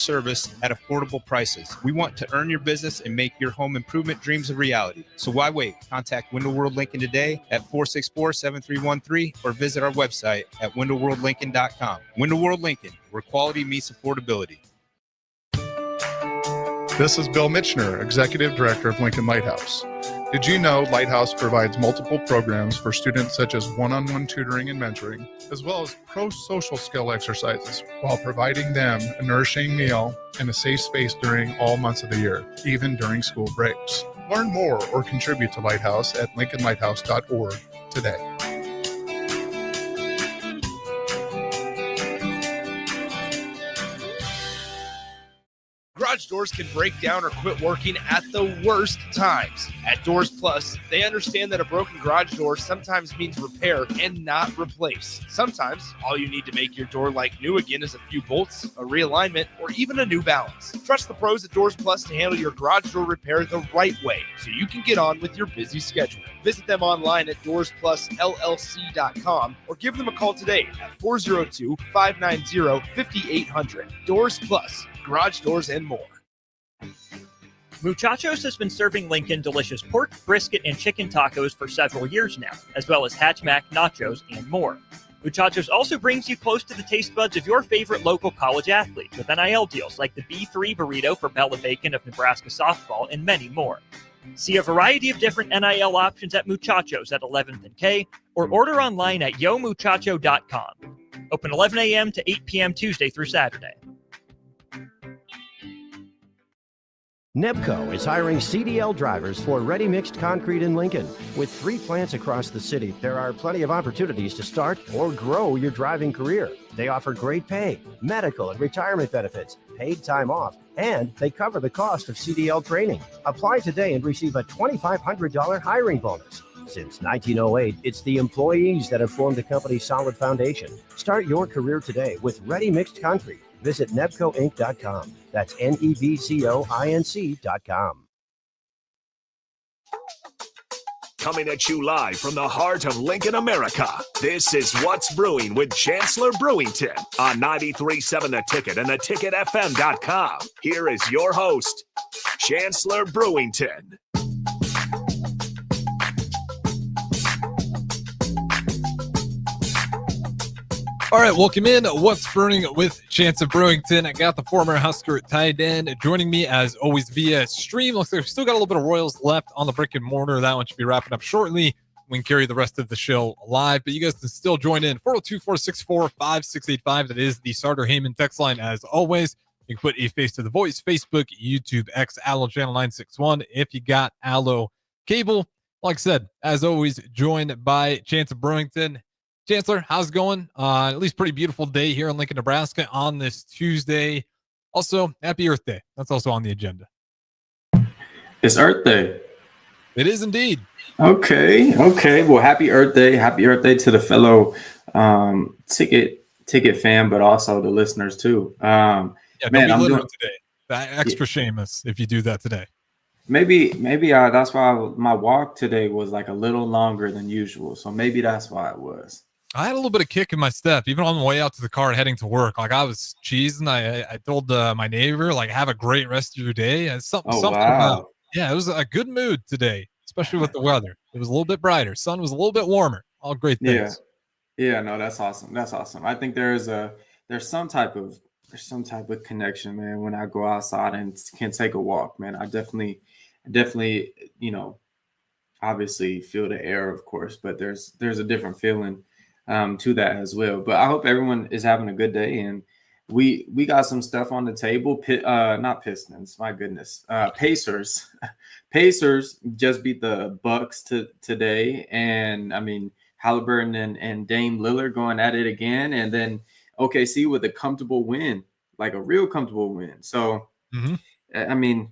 service at affordable prices. We want to earn your business and make your home improvement dreams a reality. So why wait? Contact Window World Lincoln today at 464-7313 or visit our website at windowworldlincoln.com. Window World Lincoln, where quality meets affordability. This is Bill Mitchner, Executive Director of Lincoln Lighthouse. Did you know Lighthouse provides multiple programs for students such as one-on-one tutoring and mentoring, as well as pro-social skill exercises, while providing them a nourishing meal and a safe space during all months of the year, even during school breaks? Learn more or contribute to Lighthouse at lincolnlighthouse.org today. Garage doors can break down or quit working at the worst times. At Doors Plus, they understand that a broken garage door sometimes means repair and not replace. Sometimes, all you need to make your door like new again is a few bolts, a realignment, or even a new balance. Trust the pros at Doors Plus to handle your garage door repair the right way so you can get on with your busy schedule. Visit them online at DoorsPlusLLC.com or give them a call today at 402-590-5800. Doors Plus, garage doors and more. Muchachos has been serving Lincoln delicious pork, brisket, and chicken tacos for several years now, as well as Hatch Mac, nachos, and more. Muchachos also brings you close to the taste buds of your favorite local college athletes with NIL deals like the B3 burrito for Bella Bacon of Nebraska softball and many more. See a variety of different NIL options at Muchachos at 11th and K or order online at yomuchacho.com. Open 11 a.m. to 8 p.m. Tuesday through Saturday. Nebco is hiring CDL drivers for ready-mixed concrete in Lincoln. With 3 plants across the city, there are plenty of opportunities to start or grow your driving career. They offer great pay, medical and retirement benefits, paid time off, and they cover the cost of CDL training. Apply today and receive a $2,500 hiring bonus. Since 1908, it's the employees that have formed the company's solid foundation. Start your career today with ready-mixed concrete. Visit nebcoinc.com. That's NEBCOINC.com. Coming at you live from the heart of Lincoln, America. This is What's Brewing with Chancellor Brewington on 93.7 The Ticket and theticketfm.com. Here is your host, Chancellor Brewington. All right, welcome in. What's Burning with Chancellor Brewington. I got the former Husker tight end joining me as always via stream. Looks like we've still got a little bit of Royals left on the brick and mortar. That one should be wrapping up shortly. We can carry the rest of the show live, but you guys can still join in. 402-464-5685. That is the Sartor Heyman text line as always. You can put a face to the voice, Facebook, YouTube, X, Allo Channel 961 if you got Allo cable. Like I said, as always, joined by Chancellor Brewington. Chancellor, how's it going? At least pretty beautiful day here in Lincoln, Nebraska on this Tuesday. Also, happy Earth Day. That's also on the agenda. It's Earth Day. It is indeed. Okay. Well, happy Earth Day. Happy Earth Day to the fellow ticket fan, but also the listeners too. Man, I'm doing today. That extra shameless if you do that today. Maybe that's why my walk today was like a little longer than usual. So maybe that's why it was. I had a little bit of kick in my step, even on the way out to the car heading to work. Like I was cheesing. I told my neighbor, like, have a great rest of your day. And something about, it was a good mood today, especially with the weather. It was a little bit brighter. Sun was a little bit warmer. All great things. Yeah, no, that's awesome. That's awesome. I think there's some type of connection, man, when I go outside and can take a walk, man. I definitely, obviously feel the air, of course, but there's a different feeling to that as well. But I hope everyone is having a good day, and we got some stuff on the table. Not Pistons, my goodness. Pacers. Pacers just beat the Bucks today, and I mean Halliburton and Dame Lillard going at it again, and then OKC with a comfortable win, like a real comfortable win. So, I mean,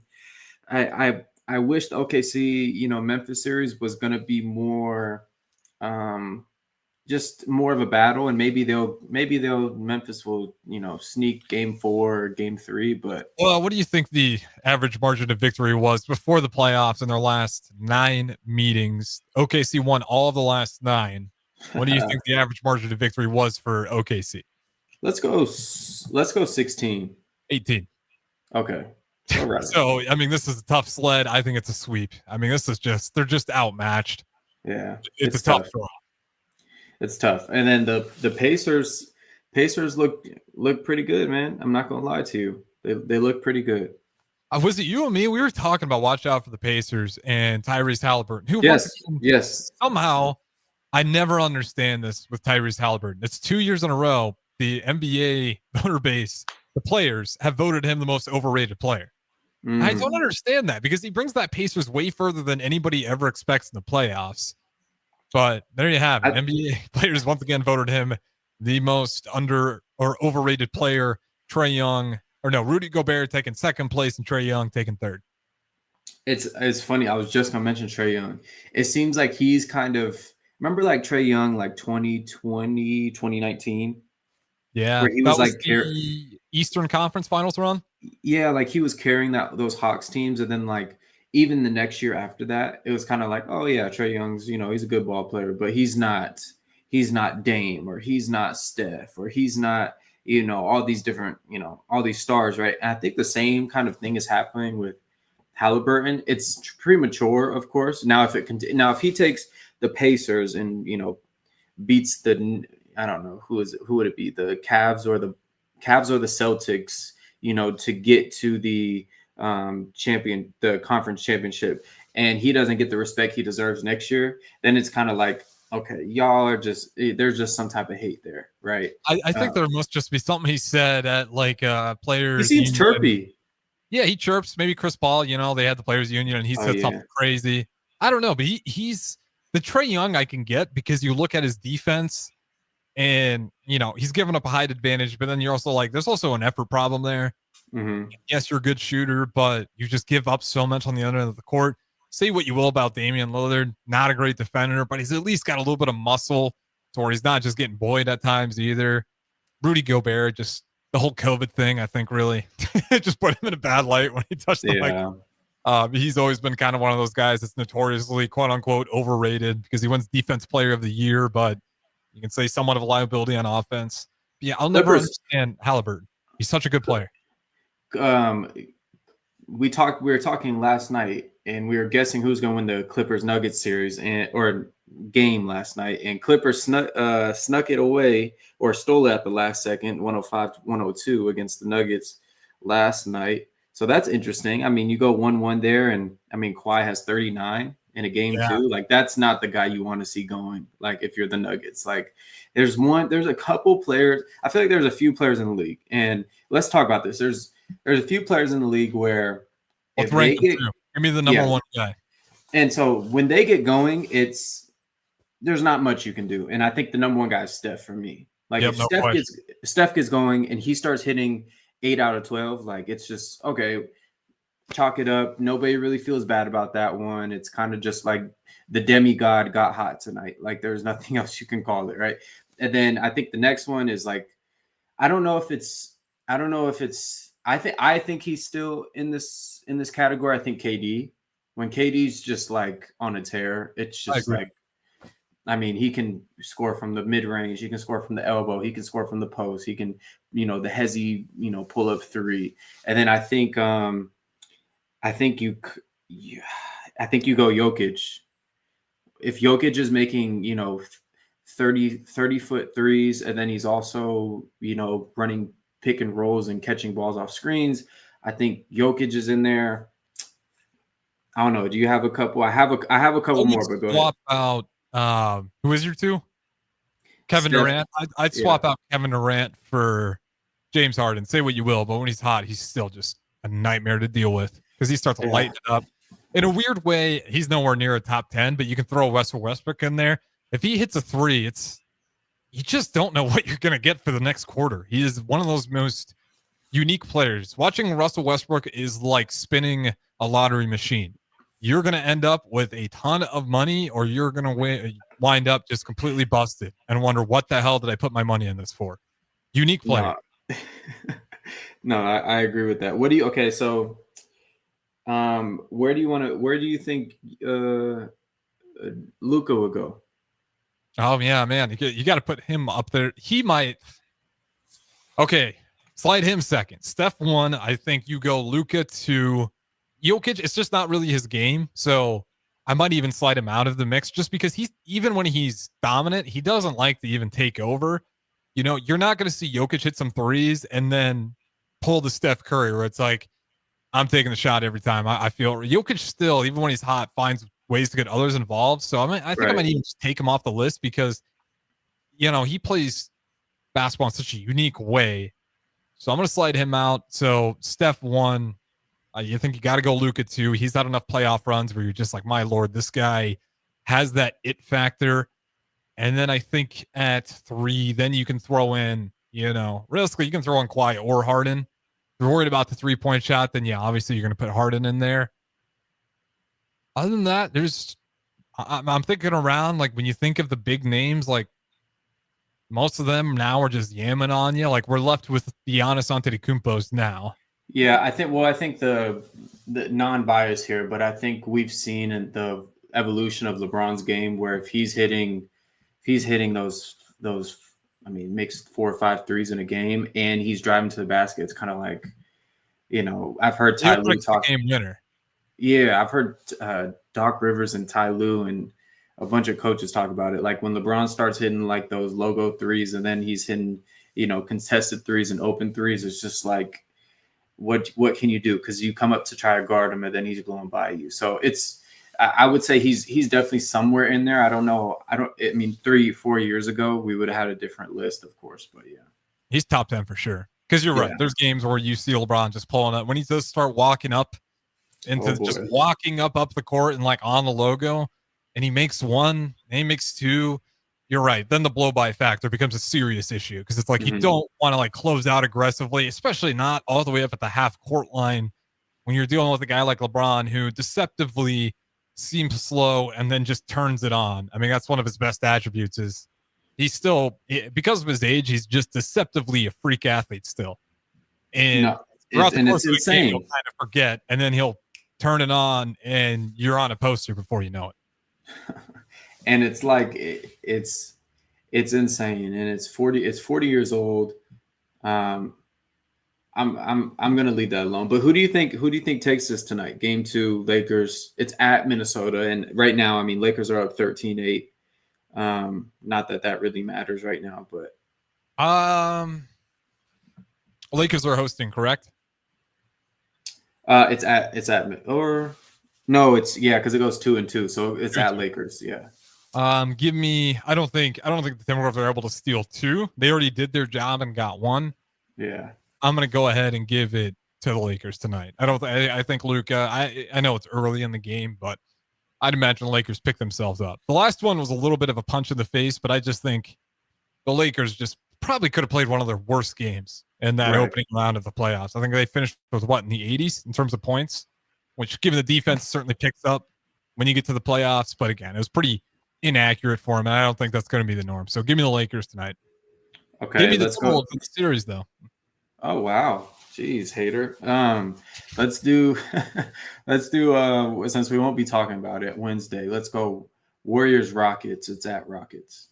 I wish the OKC, Memphis series was going to be more, just more of a battle, and maybe Memphis will, sneak game 4 or game 3. But what do you think the average margin of victory was before the playoffs in their last 9 meetings? OKC won all of the last 9. What do you think the average margin of victory was for OKC? Let's go 16. 18. Okay. All right. So, I mean, this is a tough sled. I think it's a sweep. I mean, they're just outmatched. Yeah. It's a tough draw. It's tough. And then the Pacers look pretty good, man. I'm not gonna lie to you. They look pretty good. Was it you and me? We were talking about watch out for the Pacers and Tyrese Halliburton. Who yes. Somehow, I never understand this with Tyrese Halliburton. It's 2 years in a row. The NBA voter base, the players, have voted him the most overrated player. I don't understand that because he brings that Pacers way further than anybody ever expects in the playoffs. But there you have it. NBA players once again voted him the most under or overrated player. Rudy Gobert taking second place and Trae Young taking third. It's funny. I was just gonna mention Trae Young. It seems like he's kind of remember like Trae Young like 2020, 2019. Yeah, where he was like the Eastern Conference Finals run. Yeah, like he was carrying those Hawks teams, and then like even the next year after that, it was kind of like, oh yeah, Trae Young's, he's a good ball player, but he's not Dame, or he's not Steph, or he's not, all these different, all these stars, right? And I think the same kind of thing is happening with Halliburton. It's premature, of course. Now if he takes the Pacers and beats I don't know who would it be, the Cavs or the Celtics, to get to the conference championship, and he doesn't get the respect he deserves next year, then it's kind of like, okay, y'all are there's just some type of hate there, right? I think there must just be something he said at like players. He seems chirpy. Yeah, he chirps. Maybe Chris Paul, they had the players union and he said something crazy. I don't know, but he's the Trae Young I can get because you look at his defense and, he's given up a height advantage, but then you're also like, there's also an effort problem there. Mm-hmm. Yes, you're a good shooter, but you just give up so much on the other end of the court. Say what you will about Damian Lillard, not a great defender, but he's at least got a little bit of muscle to where he's not just getting buoyed at times either. Rudy Gobert, just the whole COVID thing, I think really just put him in a bad light when he touched the mic. He's always been kind of one of those guys that's notoriously, quote unquote, overrated because he wins Defense Player of the Year, but you can say somewhat of a liability on offense. But yeah, I'll never understand Halliburton. He's such a good player. We were talking last night and we were guessing who's going to win the Clippers Nuggets series or game last night, and Clippers snuck it away or stole it at the last second, 105-102 against the Nuggets last night. So that's interesting. I mean, you go 1-1 there, and I mean, Kawhi has 39 in a game too. Like, that's not the guy you want to see going. Like, if you're the Nuggets, like there's a couple players. I feel like there's a few players in the league, and let's talk about this. There's a few players in the league where if they get, give me the number one guy. And so when they get going, there's not much you can do. And I think the number one guy is Steph for me. Like, if Steph gets going and he starts hitting 8 out of 12, like, it's just, okay, chalk it up. Nobody really feels bad about that one. It's kind of just like the demigod got hot tonight. Like, there's nothing else you can call it, right? And then I think the next one is like, I think he's still in this category. I think KD, when KD's just like on a tear, it's just like, I mean, he can score from the mid range, he can score from the elbow, he can score from the post, he can, the hezzy, pull up three. And then I think you go Jokic. If Jokic is making, 30-foot threes, and then he's also, running pick and rolls and catching balls off screens, I think Jokic is in there. I don't know. Do you have a couple? I have a couple more, but go ahead. Out who is your two? Kevin Durant. I'd swap out Kevin Durant for James Harden. Say what you will, but when he's hot, he's still just a nightmare to deal with because he starts to lighten it up. In a weird way, he's nowhere near a top 10, but you can throw Russell Westbrook in there. If he hits a three, you just don't know what you're going to get for the next quarter. He is one of those most unique players. Watching Russell Westbrook is like spinning a lottery machine. You're going to end up with a ton of money, or you're going to wind up just completely busted and wonder, what the hell did I put my money in this for? Unique player. No, I agree with that. Okay, so where do you think Luka would go? Oh yeah, man, you got to put him up there. He might. Okay, Slide him second. Steph 1, I think you go Luka to Jokic. It's just not really his game. So I might even slide him out of the mix just because even when he's dominant, he doesn't like to even take over. You're not going to see Jokic hit some threes and then pull the Steph Curry where it's like, I'm taking the shot every time. I feel Jokic still, even when he's hot, finds ways to get others involved. So I think I might even just take him off the list because, he plays basketball in such a unique way. So I'm going to slide him out. So Steph 1, you think you got to go Luka 2. He's had enough playoff runs where you're just like, my Lord, this guy has that it factor. And then I think at 3, then you can throw in, realistically, you can throw in Kawhi or Harden. If you're worried about the 3-point shot, then yeah, obviously you're going to put Harden in there. Other than that, I'm thinking around, like when you think of the big names, like most of them now are just yamming on you. Like we're left with the Giannis Antetokounmpos now. Yeah, I think the non-bias here, but I think we've seen in the evolution of LeBron's game where if he's hitting those, makes 4 or 5 threes in a game and he's driving to the basket, it's kind of like, I've heard Ty Lue talk. Game winner. Yeah, I've heard Doc Rivers and Ty Lue and a bunch of coaches talk about it. Like when LeBron starts hitting like those logo threes and then he's hitting, contested threes and open threes, it's just like, what can you do? Because you come up to try to guard him and then he's blowing by you. So I would say he's definitely somewhere in there. I don't know. 3-4 years ago, we would have had a different list, of course, but yeah. He's top 10 for sure. Because you're right. There's games where you see LeBron just pulling up when he does start walking up just walking up the court and like on the logo, and he makes 1, and he makes 2. You're right. Then the blow by factor becomes a serious issue because it's like you don't want to like close out aggressively, especially not all the way up at the half court line when you're dealing with a guy like LeBron who deceptively seems slow and then just turns it on. I mean, that's one of his best attributes is he's still, because of his age, he's just deceptively a freak athlete still. And throughout the course of the game, he'll kind of forget, and then he'll turn it on, and you're on a poster before you know it. And it's like it's insane, and it's 40 years old. I'm gonna leave that alone. But who do you think takes this tonight? Game 2, Lakers. It's at Minnesota, and right now, Lakers are up 13-8. Not that really matters right now, but Lakers are hosting, correct? It's at or no, it's because it goes 2-2, so it's at Lakers. Yeah. Give me. I don't think the Timberwolves are able to steal 2. They already did their job and got 1. Yeah. I'm gonna go ahead and give it to the Lakers tonight. I think Luka. I know it's early in the game, but I'd imagine the Lakers pick themselves up. The last one was a little bit of a punch in the face, but I just think the Lakers just probably could have played one of their worst games in that opening round of the playoffs. I think they finished with in the 80s in terms of points, which given the defense certainly picks up when you get to the playoffs. But again, it was pretty inaccurate for him, and I don't think that's going to be the norm. So give me the Lakers tonight. Okay, give me the total of the series, though. Oh wow, jeez, hater. Let's do since we won't be talking about it Wednesday. Let's go Warriors Rockets. It's at Rockets.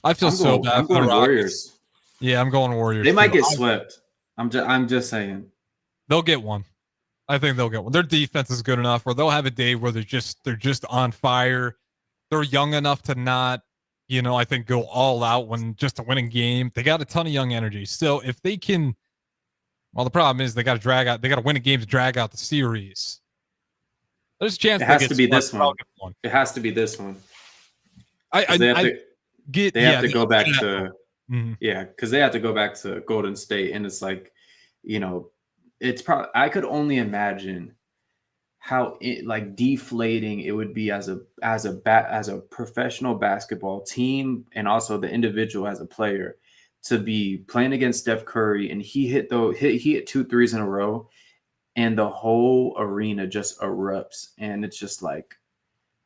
I feel so bad for the Warriors. Yeah, I'm going Warriors. They might get swept. I'm just saying. They'll get one. I think they'll get one. Their defense is good enough, or they'll have a day where they're just on fire. They're young enough to not, I think go all out to win a game. They got a ton of young energy. So if they can, well, the problem is they got to win a game to drag out the series. There's a chance it has to be this one. It has to be this one. They have to go back to because they have to go back to Golden State, and it's like, it's probably, I could only imagine how deflating it would be as a professional basketball team, and also the individual as a player, to be playing against Steph Curry and he hit 2 threes in a row, and the whole arena just erupts, and it's just like,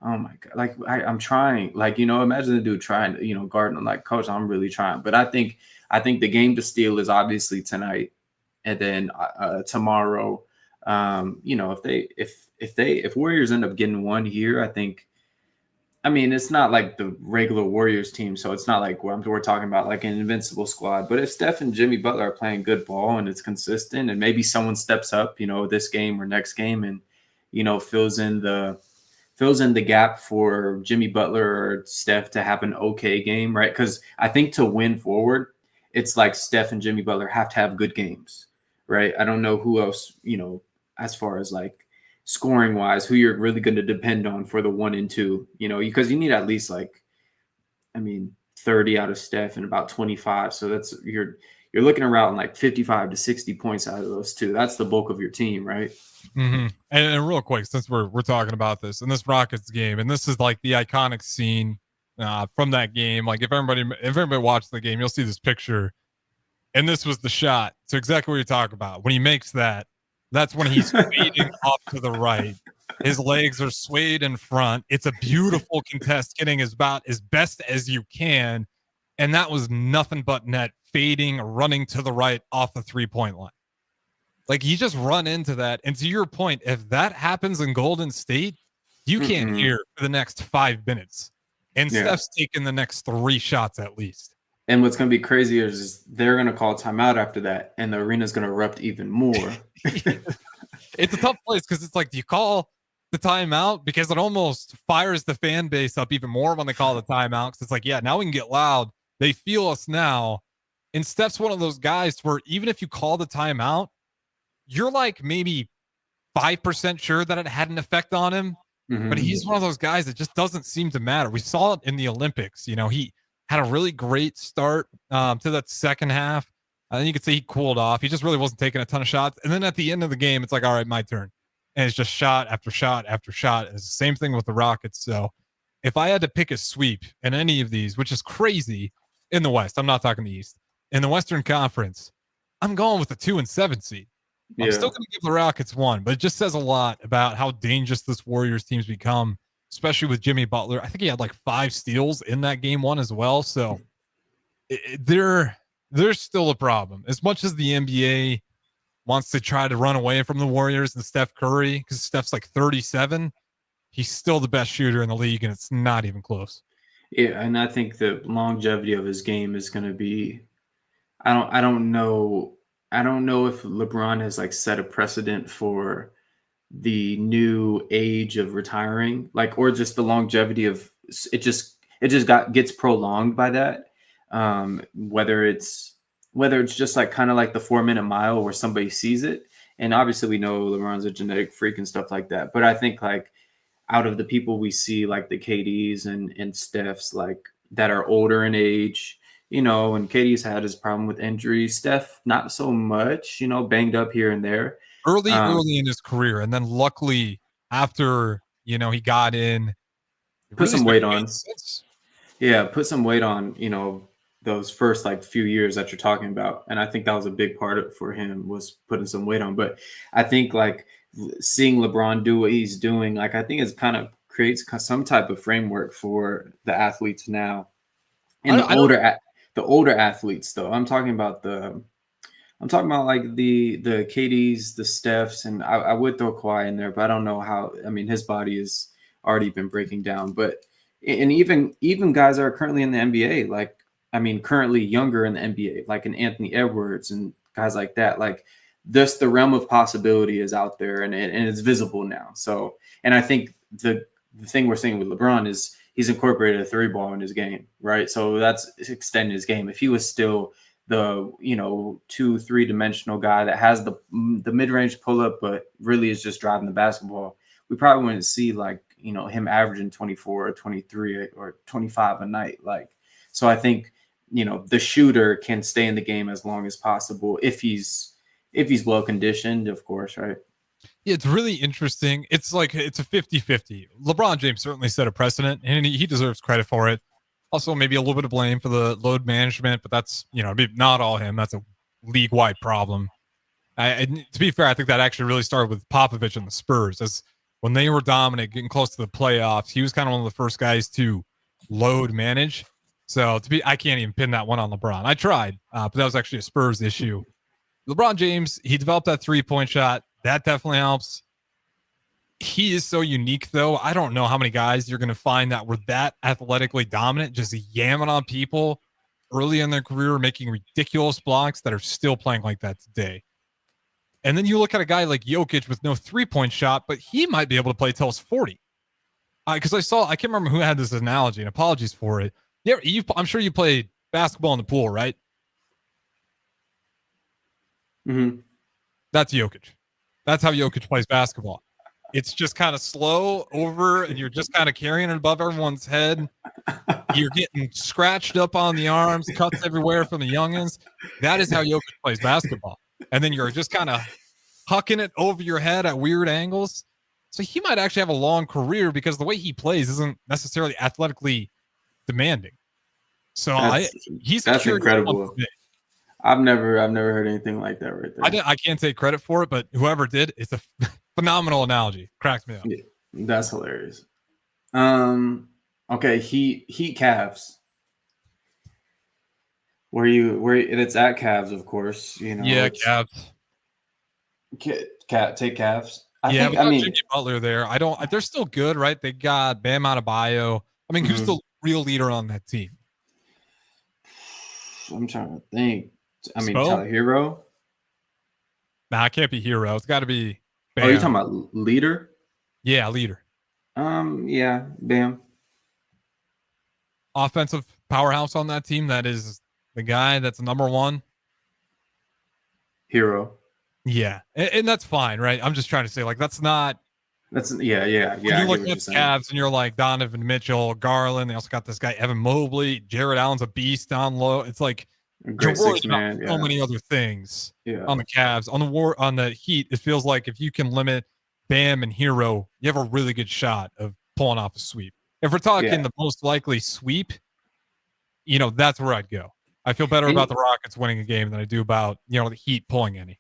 oh my God. Like I'm trying, imagine the dude trying to, guard him, like, coach, I'm really trying. But I think the game to steal is obviously tonight. And then tomorrow, if Warriors end up getting one here, I think I mean, it's not like the regular Warriors team, so it's not like we're talking about like an invincible squad. But if Steph and Jimmy Butler are playing good ball and it's consistent, and maybe someone steps up, this game or next game, and fills in the gap for Jimmy Butler or Steph to have an okay game, right? Because I think to win forward, it's like Steph and Jimmy Butler have to have good games, right? I don't know who else, as far as like scoring wise, who you're really going to depend on for the 1 and 2, because you need at least 30 out of Steph and about 25. So that's you're looking around like 55 to 60 points out of those two. That's the bulk of your team, right? Mm-hmm. And real quick, since we're talking about this and this Rockets game, and this is like the iconic scene from that game. Like if everybody watched the game, you'll see this picture. And this was the shot. So exactly what you're talking about. When he makes that, that's when he's fading off to the right. His legs are swayed in front. It's a beautiful contest, getting about as best as you can. And that was nothing but net, fading, running to the right off the 3-point line. Like, you just run into that. And to your point, if that happens in Golden State, you can't hear for the next 5 minutes. And Steph's taking the next 3 shots at least. And what's going to be crazy is they're going to call timeout after that, and the arena's going to erupt even more. It's a tough place because it's like, do you call the timeout? Because it almost fires the fan base up even more when they call the timeout. Because it's like, yeah, now we can get loud. They feel us now. And Steph's one of those guys where even if you call the timeout, you're like maybe 5% sure that it had an effect on him. But he's one of those guys that just doesn't seem to matter. We saw it in the Olympics. He had a really great start to that second half. I think you could say he cooled off. He just really wasn't taking a ton of shots. And then at the end of the game, it's like, all right, my turn. And it's just shot after shot after shot. And it's the same thing with the Rockets. So if I had to pick a sweep in any of these, which is crazy in the West, I'm not talking the East, in the Western Conference, I'm going with the 2 and 7 seed. I'm still going to give the Rockets 1, but it just says a lot about how dangerous this Warriors team's become, especially with Jimmy Butler. I think he had like 5 steals in that game 1 as well. So there's still a problem. As much as the NBA wants to try to run away from the Warriors and Steph Curry, because Steph's like 37, he's still the best shooter in the league, and it's not even close. Yeah, and I think the longevity of his game is going to be I don't know if LeBron has like set a precedent for the new age of retiring, or just the longevity of it gets prolonged by that. Whether it's just like kind of like the 4-minute mile where somebody sees it. And obviously we know LeBron's a genetic freak and stuff like that. But I think like out of the people we see, like the KDs and Stephs, like that are older in age, and KD's had his problem with injuries. Steph, not so much, banged up here and there. Early in his career. And then luckily after, he got in. Put some weight on. Yeah, put some weight on, those first like few years that you're talking about. And I think that was a big part of it for him, was putting some weight on. But I think like seeing LeBron do what he's doing, like I think it kind of creates some type of framework for the athletes now. And the older athletes though, I'm talking about like the KDs, the Stephs, and I would throw Kawhi in there, but I don't know how. I mean, his body has already been breaking down. But and even guys that are currently in the NBA, currently younger in the NBA, like an Anthony Edwards and guys like that, like just the realm of possibility is out there and it's visible now. So, and I think the thing we're seeing with LeBron is he's incorporated a 3-ball in his game, right? So that's extending his game. If he was still the 2-3 dimensional guy that has the mid-range pull-up but really is just driving the basketball, we probably wouldn't see like him averaging 24 or 23 or 25 a night. So I think the shooter can stay in the game as long as possible if he's well conditioned, of course, right? Yeah, it's really interesting. It's like it's a 50-50. LeBron James certainly set a precedent, and he deserves credit for it. Also, maybe a little bit of blame for the load management, but that's not all him. That's a league-wide problem. To be fair, I think that actually really started with Popovich and the Spurs. As when they were dominant, getting close to the playoffs, he was kind of one of the first guys to load manage. So I can't even pin that one on LeBron. I tried, but that was actually a Spurs issue. LeBron James, he developed that 3-point shot. That definitely helps. he is so unique, though. I don't know how many guys you're going to find that were that athletically dominant, just yamming on people early in their career, making ridiculous blocks that are still playing like that today. And then you look at a guy like Jokic with no three-point shot, but he might be able to play till he's 40. Because I can't remember who had this analogy, and apologies for it. Yeah, I'm sure you played basketball in the pool, right? Mm-hmm. That's Jokic. That's how Jokic plays basketball. It's just kind of slow over, and you're just kind of carrying it above everyone's head. You're getting scratched up on the arms, cuts everywhere from the youngins. That is how Jokic plays basketball. And then you're just kind of hucking it over your head at weird angles. So he might actually have a long career because the way he plays isn't necessarily athletically demanding. So that's incredible. I've never heard anything like that right there. I can't take credit for it, but whoever did, it's a phenomenal analogy. Cracks me up. Yeah, that's hilarious. Okay, Heat Cavs. Where it's at Cavs, of course. You know. Yeah, Cavs. Take Cavs. I think Jimmy Butler there. They're still good, right? They got Bam Adebayo. I mean, who's the real leader on that team? I'm trying to think. I mean, Tyler Hero. Nah, it can't be Hero. It's got to be Bam. Oh, you're talking about leader? Yeah, leader. Yeah, Bam. Offensive powerhouse on that team. That is the guy that's number one. Hero. Yeah, and that's fine, right? I'm just trying to say, like, yeah. When you look at the Cavs and you're like Donovan Mitchell, Garland. They also got this guy Evan Mobley. Jared Allen's a beast down low. It's like you're worried about so many other things on the Cavs. On the Heat, it feels like if you can limit Bam and Hero, you have a really good shot of pulling off a sweep. If we're talking the most likely sweep, that's where I'd go. I feel better about the Rockets winning a game than I do about the Heat pulling any.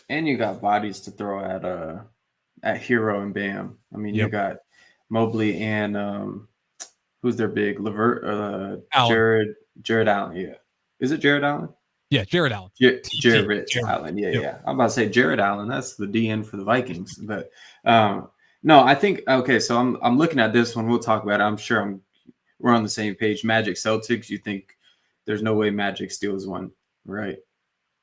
And you got bodies to throw at Hero and Bam. I mean, you got Mobley and who's their big Jared Allen. Yeah, is it Jared Allen? Yeah, Jared Allen. Jared Allen. Yeah. I'm about to say Jared Allen. That's the DN for the Vikings. But no, I think okay. So I'm looking at this one. We'll talk about it. I'm sure we're on the same page. Magic Celtics. You think there's no way Magic steals one, right?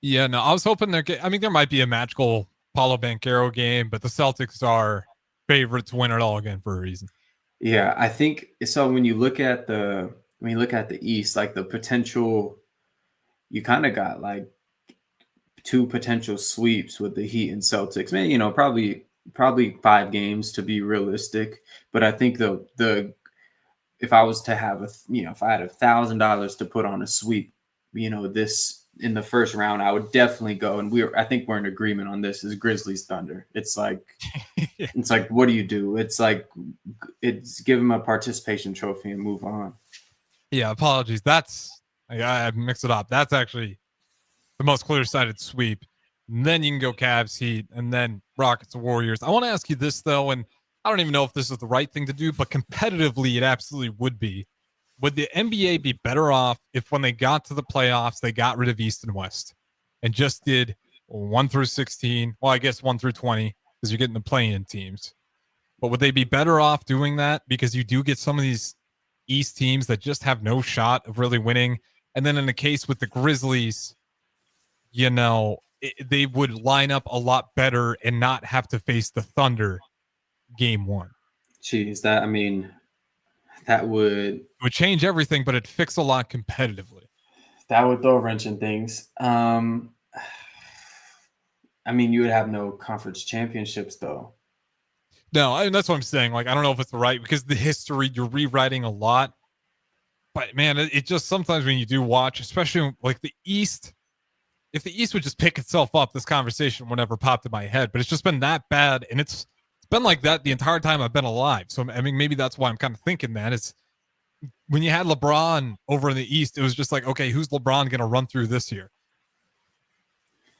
Yeah, no, I was hoping there might be a magical Paulo Banchero game, but the Celtics are favorites to win it all again for a reason. Yeah, I think so. When you look at the East, like the potential, you kind of got like two potential sweeps with the Heat and Celtics. Man, probably 5 games to be realistic. But I think if I was to have if I had $1,000 to put on a sweep, this in the first round, I would definitely go. And I think we're in agreement on this is Grizzlies Thunder. It's like, it's like, what do you do? It's like, it's give them a participation trophy and move on. Yeah. Apologies. I mixed it up. That's actually the most clear-sighted sweep. And then you can go Cavs, Heat, and then Rockets, Warriors. I want to ask you this though, and I don't even know if this is the right thing to do, but competitively, it absolutely would be. Would the NBA be better off if when they got to the playoffs, they got rid of East and West and just did 1 through 16? Well, I guess 1 through 20 because you're getting the play-in teams. But would they be better off doing that? Because you do get some of these East teams that just have no shot of really winning. And then in the case with the Grizzlies, they would line up a lot better and not have to face the Thunder game 1. Jeez, that would change everything, but it'd fix a lot competitively. That would throw a wrench in things. You would have no conference championships, though. No, that's what I'm saying. Like, I don't know if it's the right, because the history, you're rewriting a lot. But, man, it just sometimes when you do watch, especially like the East, if the East would just pick itself up, this conversation would never popped in my head. But it's just been that bad, and it's been like that the entire time I've been alive. So, maybe that's why I'm kind of thinking that. It's when you had LeBron over in the East, it was just like, okay, who's LeBron going to run through this year?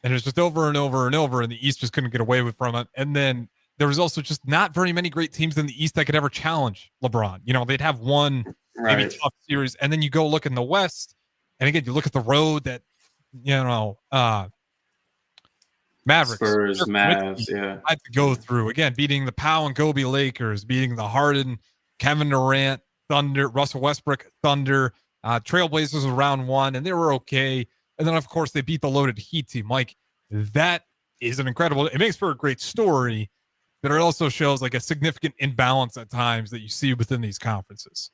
And it was just over and over and over, and the East just couldn't get away from it. And then there was also just not very many great teams in the East that could ever challenge LeBron. They'd have one maybe tough series, and then you go look in the West, and again, you look at the road that, Mavericks, Spurs, Mavs, yeah. I had to go through again, beating the Powell and Kobe Lakers, beating the Harden, Kevin Durant, Thunder, Russell Westbrook, Thunder, Trailblazers was round one, and they were okay. And then, of course, they beat the loaded Heat team. Like, that is an incredible, it makes for a great story, but it also shows like a significant imbalance at times that you see within these conferences.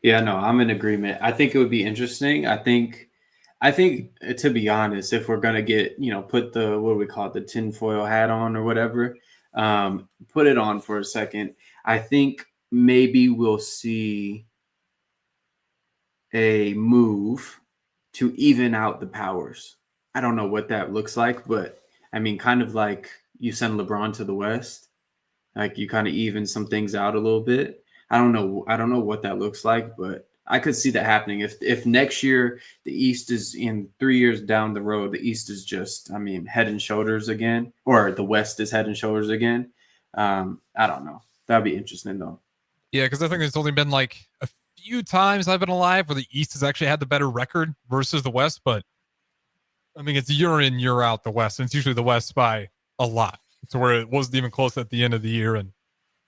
Yeah, no, I'm in agreement. I think it would be interesting. I think to be honest, if we're gonna get, put the, what do we call it, the tinfoil hat on or whatever, put it on for a second. I think maybe we'll see a move to even out the powers. I don't know what that looks like, but I mean, kind of like you send LeBron to the West, like you kind of even some things out a little bit. I don't know what that looks like, but I could see that happening. If next year the East is, in 3 years down the road, the East is just, head and shoulders again, or the West is head and shoulders again. I don't know. That'd be interesting though. Yeah, because I think there's only been like a few times I've been alive where the East has actually had the better record versus the West, but it's year in, year out the West, and it's usually the West by a lot. To where it wasn't even close at the end of the year. And,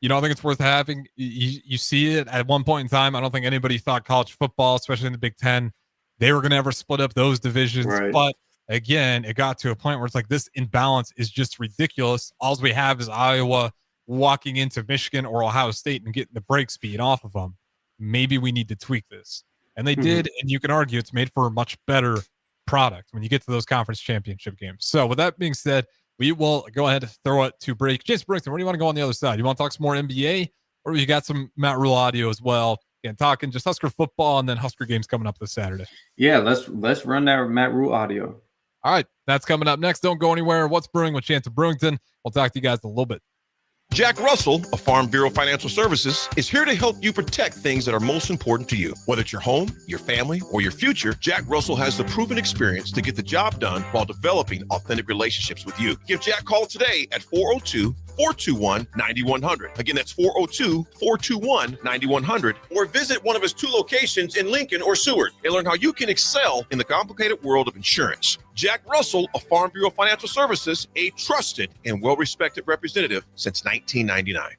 I think it's worth having. You see it at one point in time. I don't think anybody thought college football, especially in the Big Ten, they were going to ever split up those divisions. Right. But again, it got to a point where it's like this imbalance is just ridiculous. All we have is Iowa walking into Michigan or Ohio State and getting the break speed off of them. Maybe we need to tweak this. And they did, and you can argue it's made for a much better product when you get to those conference championship games. So with that being said, we will go ahead and throw it to break. Jason Brewington, where do you want to go on the other side? You want to talk some more NBA, or you got some Matt Rule audio as well? Again, talking just Husker football and then Husker games coming up this Saturday. Yeah, let's run that Matt Rule audio. All right, that's coming up next. Don't go anywhere. What's Brewing with Chancellor Brewington? We'll talk to you guys in a little bit. Jack Russell of Farm Bureau Financial Services is here to help you protect things that are most important to you. Whether it's your home, your family, or your future, Jack Russell has the proven experience to get the job done while developing authentic relationships with you. Give Jack a call today at 402-421-9100. Again, that's 402-421-9100. Or visit one of his 2 locations in Lincoln or Seward and learn how you can excel in the complicated world of insurance. Jack Russell of Farm Bureau Financial Services, a trusted and well-respected representative since 1999.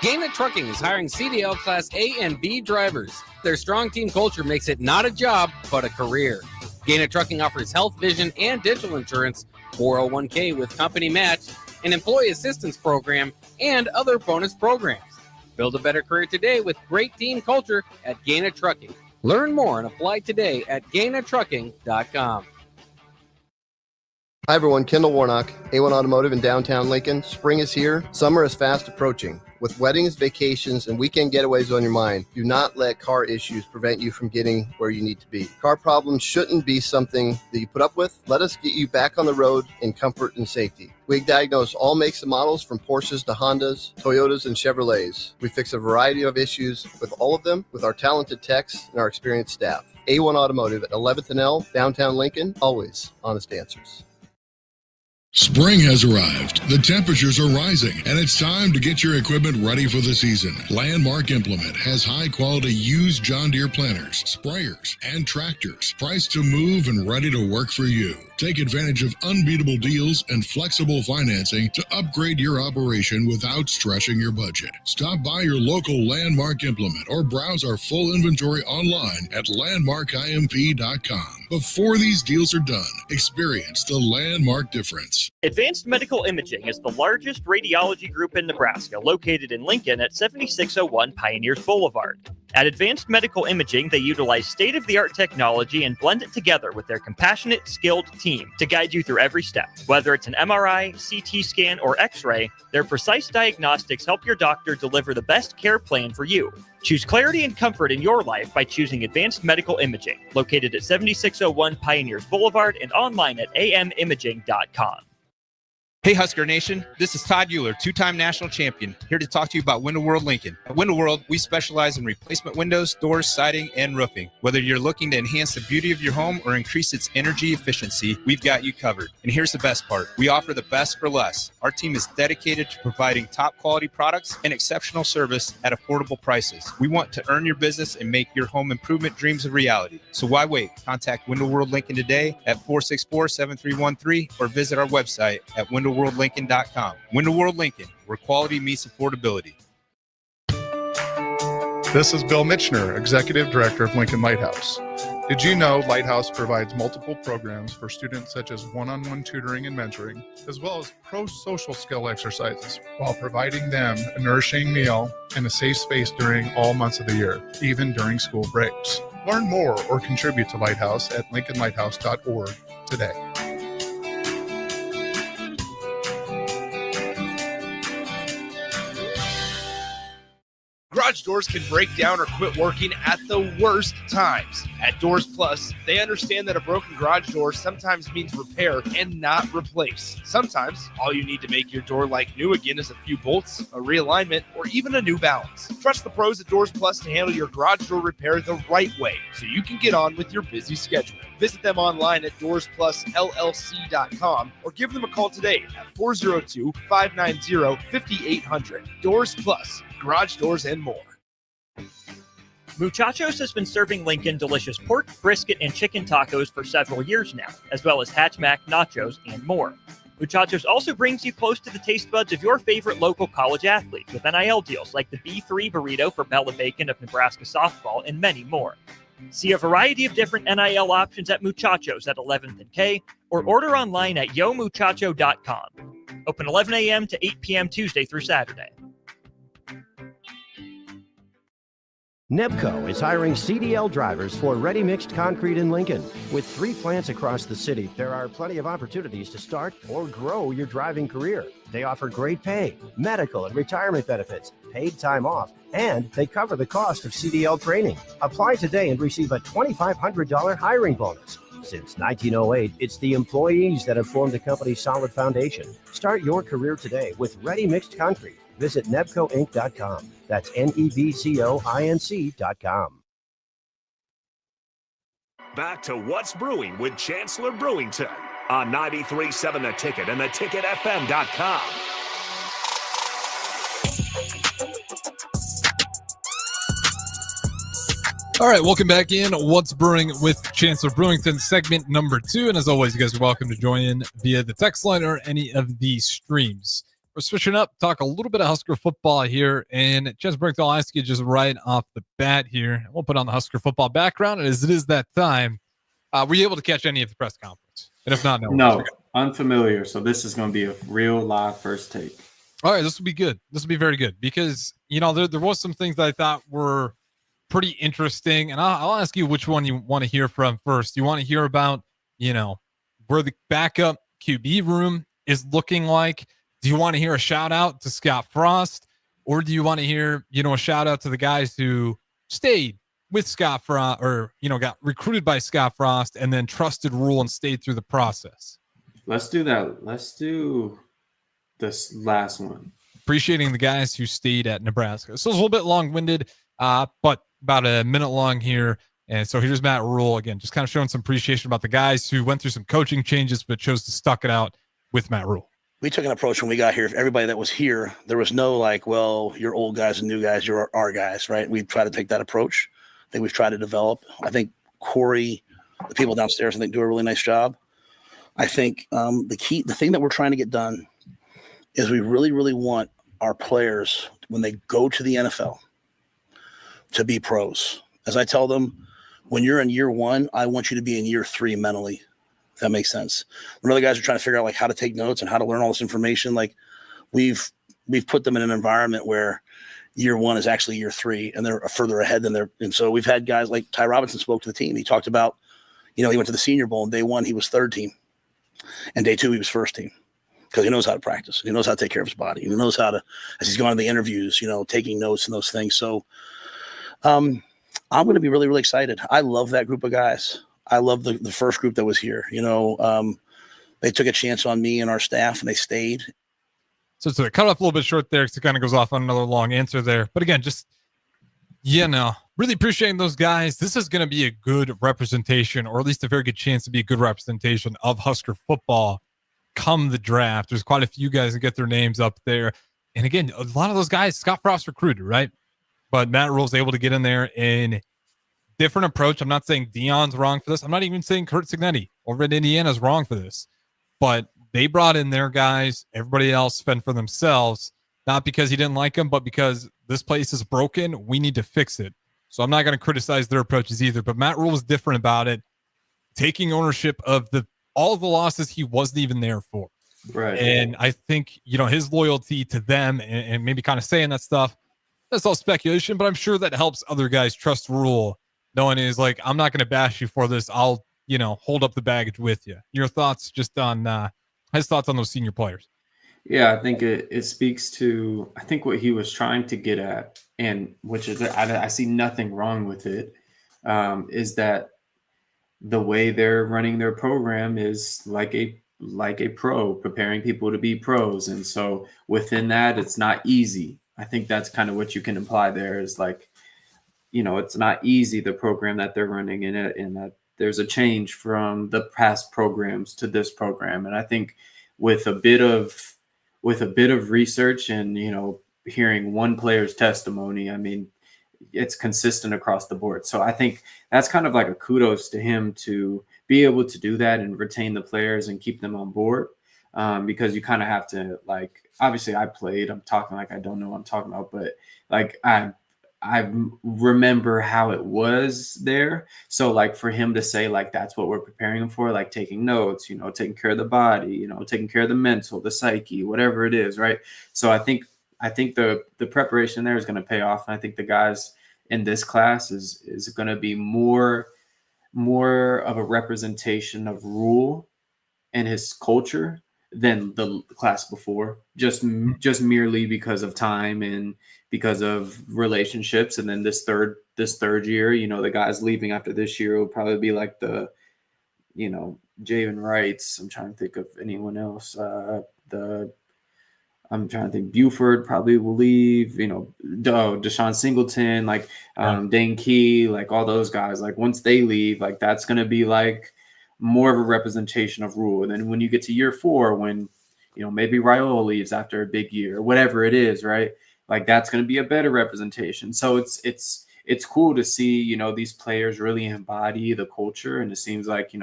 Gaina Trucking is hiring CDL Class A and B drivers. Their strong team culture makes it not a job, but a career. Gaina Trucking offers health, vision, and dental insurance, 401k with company match, an employee assistance program, and other bonus programs. Build a better career today with great team culture at Gaina Trucking. Learn more and apply today at GainaTrucking.com. Hi everyone, Kendall Warnock, A1 Automotive in downtown Lincoln. Spring is here, summer is fast approaching. With weddings, vacations, and weekend getaways on your mind, do not let car issues prevent you from getting where you need to be. Car problems shouldn't be something that you put up with. Let us get you back on the road in comfort and safety. We diagnose all makes and models from Porsches to Hondas, Toyotas, and Chevrolets. We fix a variety of issues with all of them with our talented techs and our experienced staff. A1 Automotive at 11th and L, downtown Lincoln, always honest answers. Spring has arrived, the temperatures are rising, and it's time to get your equipment ready for the season. Landmark Implement has high-quality used John Deere planters, sprayers, and tractors, priced to move and ready to work for you. Take advantage of unbeatable deals and flexible financing to upgrade your operation without stretching your budget. Stop by your local Landmark Implement or browse our full inventory online at landmarkimp.com. Before these deals are done, experience the Landmark difference. Advanced Medical Imaging is the largest radiology group in Nebraska, located in Lincoln at 7601 Pioneers Boulevard. At Advanced Medical Imaging, they utilize state-of-the-art technology and blend it together with their compassionate, skilled team to guide you through every step. Whether it's an MRI, CT scan, or X-ray, their precise diagnostics help your doctor deliver the best care plan for you. Choose clarity and comfort in your life by choosing Advanced Medical Imaging, located at 7601 Pioneers Boulevard and online at amimaging.com. Hey Husker Nation, this is Todd Euler, two-time national champion, here to talk to you about Window World Lincoln. At Window World, we specialize in replacement windows, doors, siding, and roofing. Whether you're looking to enhance the beauty of your home or increase its energy efficiency, we've got you covered. And here's the best part. We offer the best for less. Our team is dedicated to providing top quality products and exceptional service at affordable prices. We want to earn your business and make your home improvement dreams a reality. So why wait? Contact Window World Lincoln today at 464-7313 or visit our website at windowworldlincoln.com. Window World Lincoln, where quality meets affordability. This is Bill Mitchner, Executive Director of Lincoln Lighthouse. Did you know Lighthouse provides multiple programs for students such as one-on-one tutoring and mentoring, as well as pro-social skill exercises, while providing them a nourishing meal and a safe space during all months of the year, even during school breaks? Learn more or contribute to Lighthouse at lincolnlighthouse.org today. Garage doors can break down or quit working at the worst times. At Doors Plus, they understand that a broken garage door sometimes means repair and not replace. Sometimes, all you need to make your door like new again is a few bolts, a realignment, or even a new balance. Trust the pros at Doors Plus to handle your garage door repair the right way so you can get on with your busy schedule. Visit them online at DoorsPlusLLC.com or give them a call today at 402-590-5800. Doors Plus, garage doors and more. Muchachos has been serving Lincoln delicious pork, brisket, and chicken tacos for several years now, as well as hatchback nachos and more. Muchachos also brings you close to the taste buds of your favorite local college athletes with NIL deals like the B3 burrito for Bella Bacon of Nebraska softball and many more. See a variety of different NIL options at Muchachos at 11th and K or order online at yomuchacho.com. Open 11 a.m. to 8 p.m. Tuesday through Saturday. Nebco is hiring CDL drivers for ready-mixed concrete in Lincoln. With 3 plants across the city, there are plenty of opportunities to start or grow your driving career. They offer great pay, medical and retirement benefits, paid time off, and they cover the cost of CDL training. Apply today and receive a $2,500 hiring bonus. Since 1908, it's the employees that have formed the company's solid foundation. Start your career today with ready-mixed concrete. Visit nebcoinc.com. That's nebcoinc.com. Back to What's Brewing with Chancellor Brewington on 93.7 The Ticket and theticketfm.com. All right, welcome back in. What's Brewing with Chancellor Brewington, segment number 2. And as always, you guys are welcome to join in via the text line or any of the streams. We're switching up, talk a little bit of Husker football here. And Chancellor Brewington, I'll ask you just right off the bat here. We'll put on the Husker football background. And as it is that time, were you able to catch any of the press conference? And if not, no, unfamiliar. So this is going to be a real live first take. All right, this will be good. This will be very good because, you know, there was some things that I thought were pretty interesting. And I'll ask you which one you want to hear from first. You want to hear about, you know, where the backup QB room is looking like? Do you want to hear a shout out to Scott Frost, or do you want to hear, you know, a shout out to the guys who stayed with Scott Frost or, you know, got recruited by Scott Frost and then trusted Rule and stayed through the process? Let's do that. Let's do this last one. Appreciating the guys who stayed at Nebraska. So it's a little bit long-winded, but about a minute long here. And so here's Matt Rule again, just kind of showing some appreciation about the guys who went through some coaching changes, but chose to stuck it out with Matt Rule. We took an approach when we got here. Everybody that was here, there was no like, well, you're old guys and new guys, you're our guys, right? We try to take that approach. I think we've tried to develop. I think Corey, the people downstairs, I think do a really nice job. I think the thing that we're trying to get done is we really, really want our players, when they go to the NFL, to be pros. As I tell them, when you're in year 1, I want you to be in year 3 mentally. If that makes sense. When other guys are trying to figure out like how to take notes and how to learn all this information, like we've put them in an environment where year 1 is actually year 3 and they're further ahead than they're. And so we've had guys like Ty Robinson spoke to the team. He talked about, you know, he went to the Senior Bowl and day 1, he was 3rd team, and day 2, he was 1st team because he knows how to practice. He knows how to take care of his body. He knows how to, as he's gone to the interviews, you know, taking notes and those things. So I'm going to be really, really excited. I love that group of guys. I love the first group that was here. You know, they took a chance on me and our staff, and they stayed. So cut off a little bit short there because it kind of goes off on another long answer there. But again, just, really appreciating those guys. This is going to be a good representation, or at least a very good chance to be a good representation of Husker football come the draft. There's quite a few guys that get their names up there. And again, a lot of those guys, Scott Frost recruited, right? But Matt Rule's able to get in there in different approach. I'm not saying Dion's wrong for this. I'm not even saying Kurt Signetti over at Indiana is wrong for this. But they brought in their guys. Everybody else fend for themselves, not because he didn't like them, but because this place is broken. We need to fix it. So I'm not going to criticize their approaches either. But Matt Rule was different about it, taking ownership of all the losses he wasn't even there for. Right. And I think, his loyalty to them and maybe kind of saying that stuff, that's all speculation, but I'm sure that helps other guys trust Rule, knowing is like, I'm not going to bash you for this. I'll, hold up the baggage with you. Your thoughts just on his thoughts on those senior players. Yeah, I think it speaks to, I think what he was trying to get at, and which is, I see nothing wrong with it, is that the way they're running their program is like a pro, preparing people to be pros. And so within that, it's not easy. I think that's kind of what you can imply there is like, it's not easy, the program that they're running in it, and that there's a change from the past programs to this program. And I think with a bit of research and, hearing one player's testimony, I mean, it's consistent across the board. So I think that's kind of like a kudos to him to be able to do that and retain the players and keep them on board. Because you kind of have to, like, obviously I played, I'm talking like I don't know what I'm talking about, but like I remember how it was there. So like for him to say like, that's what we're preparing him for, like taking notes, taking care of the body, taking care of the mental, the psyche, whatever it is. Right. So I think the preparation there is going to pay off. And I think the guys in this class is going to be more of a representation of Rule and his culture than the class before, just merely because of time and because of relationships. And then this third year, the guys leaving after this year will probably be like the, Javen Wrights. I'm trying to think of anyone else. I'm trying to think. Buford probably will leave, Deshaun Singleton, like Dane Key, like all those guys, like once they leave, like that's going to be like more of a representation of Rule. And then when you get to year 4, when, maybe Raiola leaves after a big year, whatever it is, right? Like that's going to be a better representation. So it's cool to see, these players really embody the culture. And it seems like,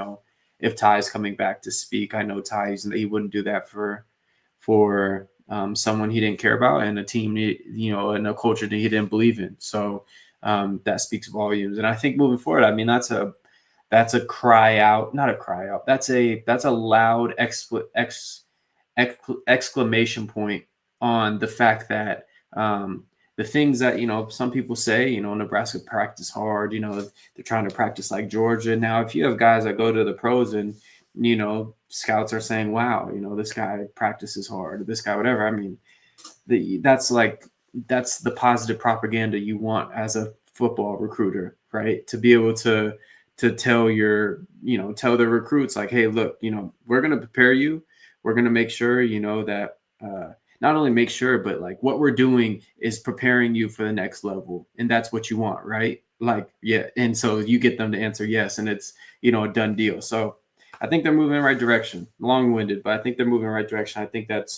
if Ty's coming back to speak, I know he wouldn't do that for someone he didn't care about and a team, and a culture that he didn't believe in. So that speaks volumes. And I think moving forward, I mean, that's a cry out, not a cry out. That's a loud exclamation point on the fact that the things that, some people say, Nebraska practice hard, they're trying to practice like Georgia. Now, if you have guys that go to the pros and, scouts are saying, wow, this guy practices hard, this guy, whatever. I mean, that's the positive propaganda you want as a football recruiter, right? To be able to tell tell the recruits like, hey, look, we're going to prepare you. We're going to make sure, that not only make sure, but like what we're doing is preparing you for the next level. And that's what you want, right? Like, yeah. And so you get them to answer yes. And it's, a done deal. So I think they're moving in the right direction. Long-winded, but I think they're moving in the right direction. I think that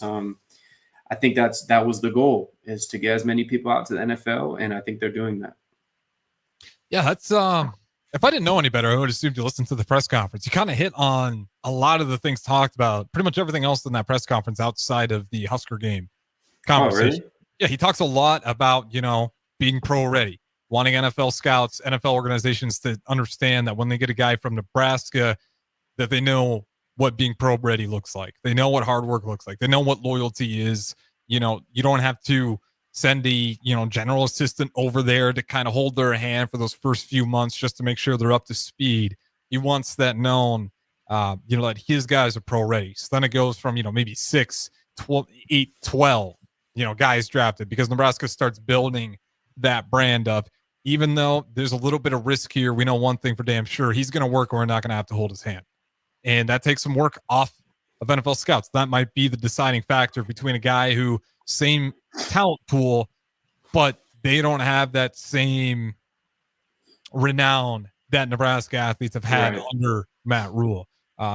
was the goal, is to get as many people out to the NFL. And I think they're doing that. Yeah, that's if I didn't know any better, I would assume you listened to the press conference. You kind of hit on a lot of the things talked about, pretty much everything else in that press conference outside of the Husker game conversation. Oh, really? Yeah, he talks a lot about, being pro ready, wanting NFL scouts, NFL organizations to understand that when they get a guy from Nebraska, that they know what being pro ready looks like. They know what hard work looks like. They know what loyalty is. You don't have to send the, general assistant over there to kind of hold their hand for those first few months just to make sure they're up to speed. He wants that known, that his guys are pro ready. So then it goes from, maybe 6, 12, 8, 12, guys drafted, because Nebraska starts building that brand up. Even though there's a little bit of risk here, we know one thing for damn sure: he's going to work, or we're not going to have to hold his hand. And that takes some work off of NFL scouts. That might be the deciding factor between a guy who same talent pool, but they don't have that same renown that Nebraska athletes have had under Matt Rule.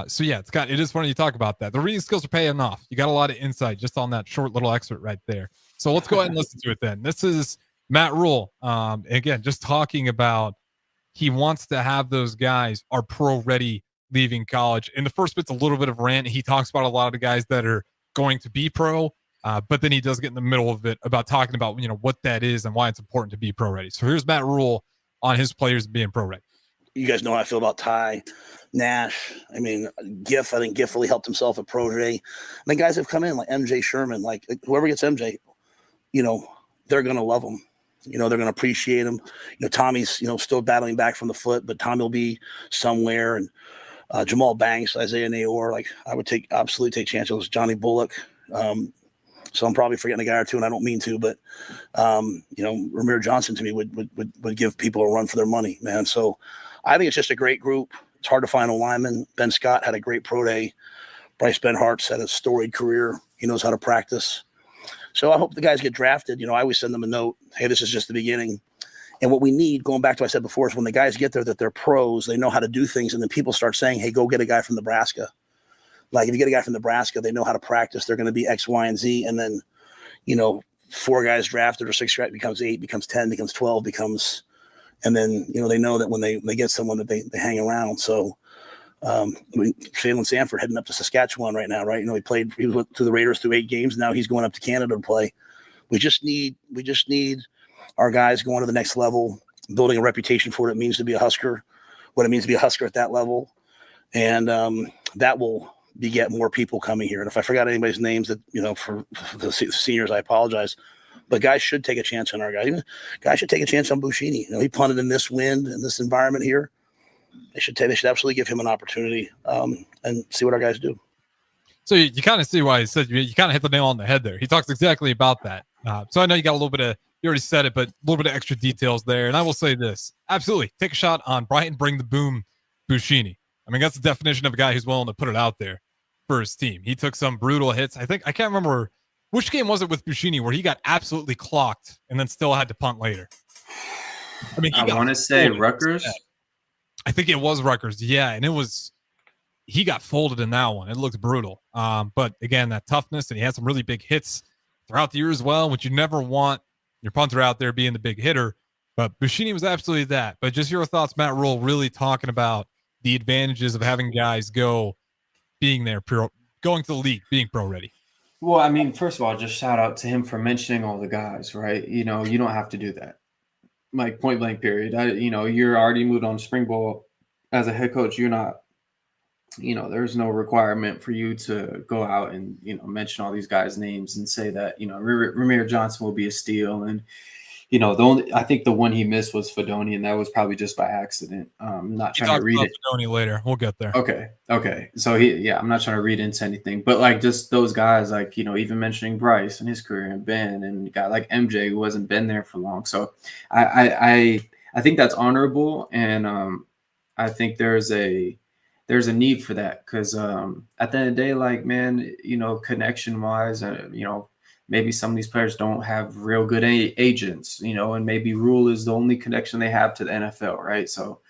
So yeah, it is funny you talk about that. The reading skills are paying off. You got a lot of insight just on that short little excerpt right there. So let's go ahead and listen to it then. This is Matt Rule. Again, just talking about he wants to have those guys are pro ready leaving college. In the first bit's a little bit of rant. He talks about a lot of the guys that are going to be pro, but then he does get in the middle of it about talking about, what that is and why it's important to be pro ready. So here's Matt Rule on his players being pro ready. You guys know how I feel about Ty, Nash. I mean, Giff, I think Giff really helped himself at Pro Day. And then guys have come in like MJ Sherman, like whoever gets MJ, they're going to love him. They're going to appreciate him. Tommy's, still battling back from the foot, but Tommy will be somewhere. And Jamal Banks, Isaiah Nayor, like I would absolutely take chances. Johnny Bullock. So I'm probably forgetting a guy or two, and I don't mean to, but Ramir Johnson to me would give people a run for their money, man. So I think it's just a great group. It's hard to find a lineman. Ben Scott had a great pro day. Bryce Benhart's had a storied career. He knows how to practice. So I hope the guys get drafted. I always send them a note. Hey, this is just the beginning. And what we need, going back to what I said before, is when the guys get there that they're pros, they know how to do things, and then people start saying, hey, go get a guy from Nebraska. Like if you get a guy from Nebraska, they know how to practice. They're going to be X, Y, and Z. And then, 4 guys drafted or 6 drafted becomes 8, becomes 10, becomes 12, and then, they know that when they get someone that they hang around. So, Phelan Sanford heading up to Saskatchewan right now, right? He was to the Raiders through 8 games. Now he's going up to Canada to play. We just need our guys going to the next level, building a reputation for what it means to be a Husker, what it means to be a Husker at that level. And that will beget more people coming here. And if I forgot anybody's names that, for the seniors, I apologize. But guys should take a chance on our guy. Guys should take a chance on Buschini. He punted in this wind and this environment here. They should absolutely give him an opportunity and see what our guys do. So you kind of see why he said you kind of hit the nail on the head there. He talks exactly about that. So I know you got a little bit of, you already said it, but a little bit of extra details there. And I will say this, absolutely take a shot on Brian Bring the Boom Buschini. I mean, that's the definition of a guy who's willing to put it out there for his team. He took some brutal hits. I can't remember which game was it with Buschini where he got absolutely clocked and then still had to punt later. I mean, I want to say Rutgers. I think it was Rutgers. Yeah. And he got folded in that one. It looked brutal. But again, that toughness, and he had some really big hits throughout the year as well, which you never want your punter out there being the big hitter. But Buschini was absolutely that. But just your thoughts, Matt Rule, really talking about the advantages of having guys being there, going to the league, being pro ready. Well, I mean, first of all, just shout out to him for mentioning all the guys, right? You don't have to do that. Like point blank period. You're already moved on to spring ball as a head coach. You're not, there's no requirement for you to go out and, mention all these guys' names and say that, Ramir Johnson will be a steal. And, I think the one he missed was Fedoni, and that was probably just by accident. I'm not trying to read it. Fedoni later. We'll get there. Okay. So I'm not trying to read into anything, but like just those guys, like, even mentioning Bryce and his career and Ben and a guy like MJ who hasn't been there for long. So I think that's honorable. And I think there's a need for that because at the end of the day, like, man, connection wise, maybe some of these players don't have real good agents, and maybe Rule is the only connection they have to the NFL, right? So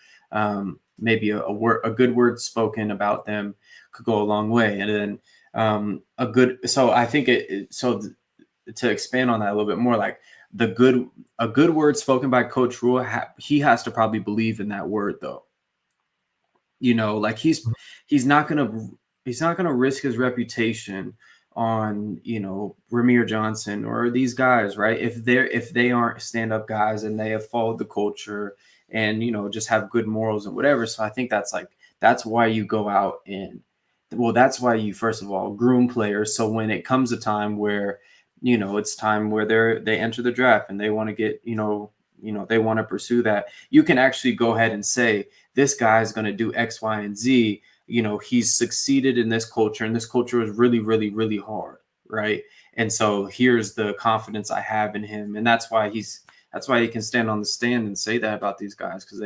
maybe a good word spoken about them could go a long way. And then so I think to expand on that a little bit more, like a good word spoken by Coach Rule, he has to probably believe in that word though. Like he's not gonna risk his reputation on Ramir Johnson or these guys, right? If they aren't stand-up guys and they have followed the culture and just have good morals and whatever. So I think that's why you go out and that's why you first of all groom players. So when it comes a time where it's time where they enter the draft and they want to get they want to pursue that, you can actually go ahead and say this guy is going to do X, Y, and Z. He's succeeded in this culture, and this culture is really, really, really hard, right? And so here's the confidence I have in him, and that's why he can stand on the stand and say that about these guys because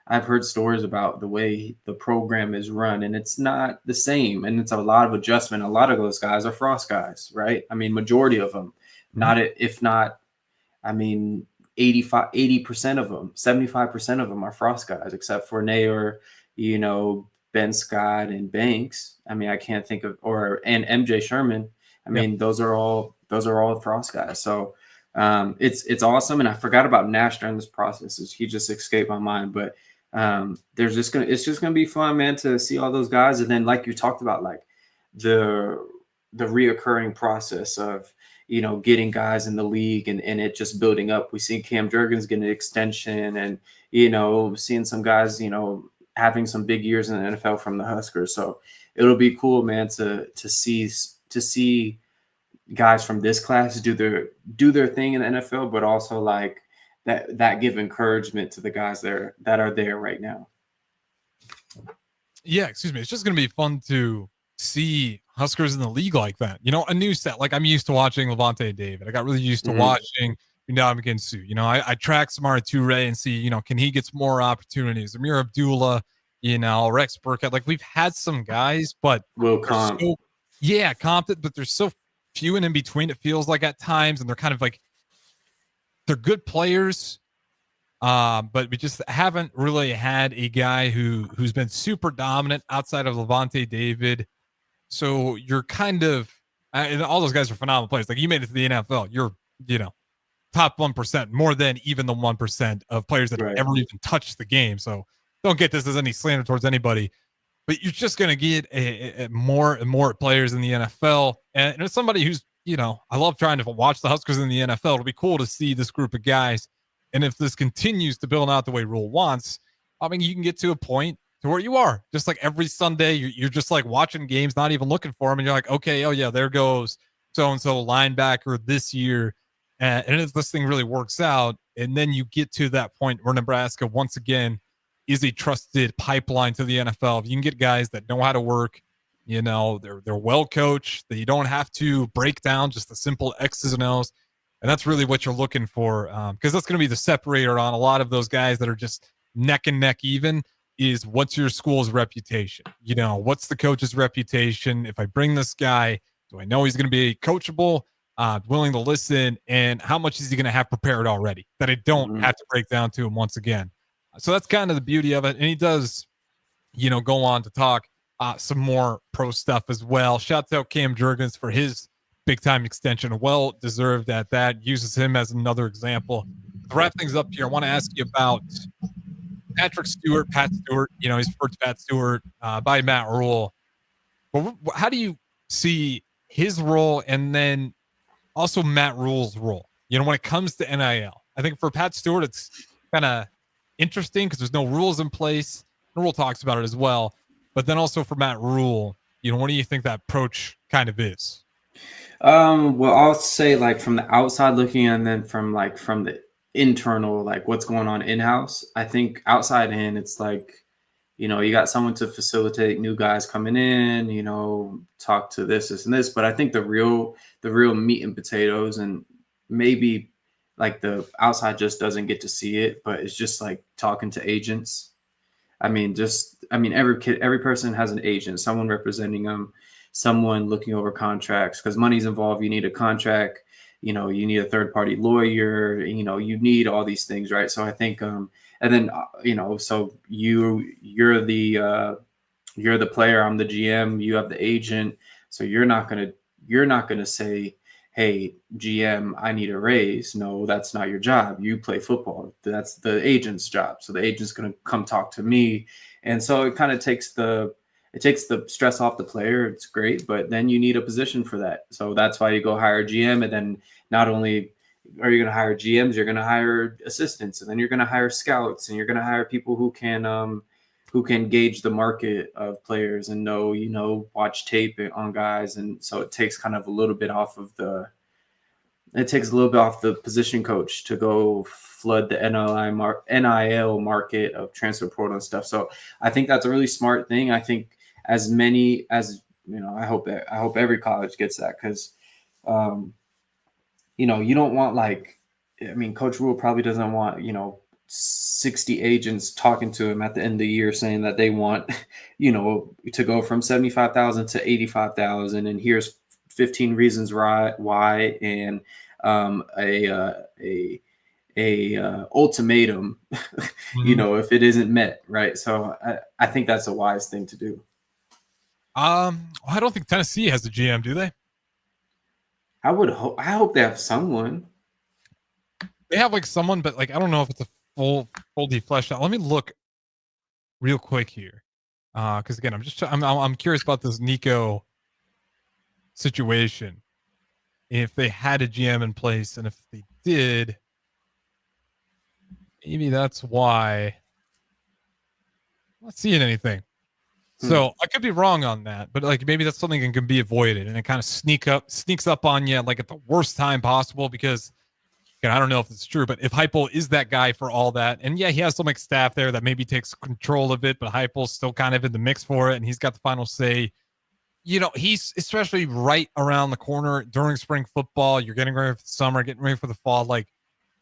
I've heard stories about the way the program is run, and it's not the same. And it's a lot of adjustment. A lot of those guys are Frost guys, right? I mean, majority of them, not if not, I mean, 80% of them, 75% of them are Frost guys, except for Nair, Ben Scott and Banks. I mean, I can't think of, and MJ Sherman. I mean, those are all Frost guys. So it's awesome. And I forgot about Nash during this process. He just escaped my mind. But it's just gonna be fun, man, to see all those guys. And then, like you talked about, like the reoccurring process of getting guys in the league and it just building up. We see Cam Jurgens get an extension, and seeing some guys having some big years in the NFL from the Huskers. So it'll be cool, man, to see guys from this class do their thing in the NFL, but also like that give encouragement to the guys that are there right now. Yeah, excuse me. It's just going to be fun to see Huskers in the league like that. A new set. Like, I'm used to watching Levante David. I got really used to watching Ndamukong Suh. I track Samara Toure and see, can he get more opportunities? Amir Abdullah, Rex Burkhead. Like, we've had some guys, but Will Comp. Compton, but there's so few in between, it feels like at times, and they're kind of like, they're good players, but we just haven't really had a guy who's been super dominant outside of Levante David. So you're kind of, and all those guys are phenomenal players. Like, you made it to the NFL. You're, top 1%, more than even the 1% of players that have ever even touched the game. So don't get this as any slander towards anybody, but you're just going to get more and more players in the NFL. And as somebody who's, I love trying to watch the Huskers in the NFL. It'll be cool to see this group of guys. And if this continues to build out the way Rule wants, I mean, you can get to a point to where you are just like every Sunday, you're just like watching games, not even looking for them. And you're like, okay, oh yeah, there goes so-and-so linebacker this year. And if this thing really works out, and then you get to that point where Nebraska, once again, is a trusted pipeline to the NFL. If you can get guys that know how to work, they're well coached, that you don't have to break down just the simple X's and O's. And that's really what you're looking for, because that's going to be the separator on a lot of those guys that are just neck and neck even, is what's your school's reputation? What's the coach's reputation? If I bring this guy, do I know he's going to be coachable, willing to listen, and how much is he going to have prepared already that I don't have to break down to him once again? So that's kind of the beauty of it. And he does, go on to talk some more pro stuff as well. Shouts out Cam Jurgens for his big time extension. Well deserved at that. Uses him as another example. To wrap things up here, I want to ask you about Pat Stewart. He's referred to Pat Stewart by Matt Rule. But how do you see his role, and then also Matt Rule's role? When it comes to NIL, I think for Pat Stewart, it's kind of interesting because there's no rules in place. The Rule talks about it as well. But then also for Matt Rule, what do you think that approach kind of is? Well, I'll say, like, from the outside looking, and then from the internal, like what's going on in-house. I think outside in, it's like, you got someone to facilitate new guys coming in, talk to this and this. But I think the real meat and potatoes, and maybe like the outside just doesn't get to see it, but it's just like talking to agents. Every person has an agent, someone representing them, someone looking over contracts, because money's involved. You need a contract, you need a third party lawyer, you need all these things, right? So I think, and then, so you're the player, I'm the GM, you have the agent. So you're not going to say, hey, GM, I need a raise. No, that's not your job. You play football. That's the agent's job. So the agent's going to come talk to me. And so it kind of takes the stress off the player. It's great, but then you need a position for that. So that's why you go hire a GM. And then not only are you going to hire GMs, you're going to hire assistants, and then you're going to hire scouts, and you're going to hire people who can gauge the market of players and watch tape on guys. And so it takes kind of a little bit off the position coach to go flood the NIL market of transfer portal and stuff. So I think that's a really smart thing. I think I hope every college gets that, because, you don't want, Coach Rule probably doesn't want, 60 agents talking to him at the end of the year saying that they want, to go from 75,000 to 85,000, and here's 15 reasons why, and a ultimatum, if it isn't met, right? So I think that's a wise thing to do. I don't think Tennessee has a GM, do they? I hope they have someone. They have like someone, but like I don't know if it's a fully fleshed out. Let me look real quick here, because again, I'm curious about this Nico situation. If they had a GM in place, and if they did, maybe that's why I'm not seeing anything. So I could be wrong on that, but like maybe that's something that can be avoided, and it kind of sneaks up on you like at the worst time possible, because I don't know if it's true, but if Heupel is that guy for all that, and yeah, he has some like staff there that maybe takes control of it, but Heupel's still kind of in the mix for it, and he's got the final say. He's especially right around the corner during spring football. You're getting ready for the summer, getting ready for the fall. Like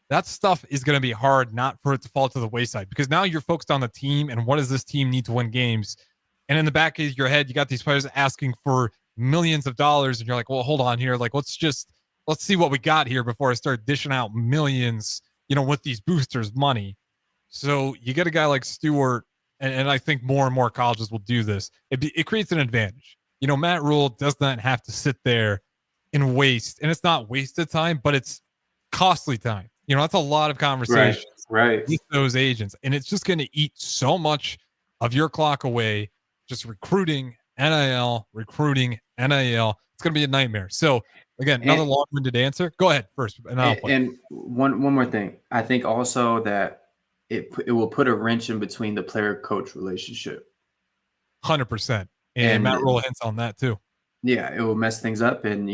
that stuff is going to be hard not for it to fall to the wayside, because now you're focused on the team and what does this team need to win games. And in the back of your head, you got these players asking for millions of dollars, and you're like, well, hold on here. Like, let's see what we got here before I start dishing out millions, with these boosters money. So you get a guy like Stewart, and I think more and more colleges will do this. It creates an advantage. Matt Rule does not have to sit there and waste, and it's not wasted time, but it's costly time. That's a lot of conversations right. with those agents, and it's just going to eat so much of your clock away. Just recruiting, NIL. It's going to be a nightmare. So again, another long-winded answer. Go ahead first. And one more thing. I think also that it will put a wrench in between the player-coach relationship. 100%. And Matt Rule hints on that too. Yeah, it will mess things up. And,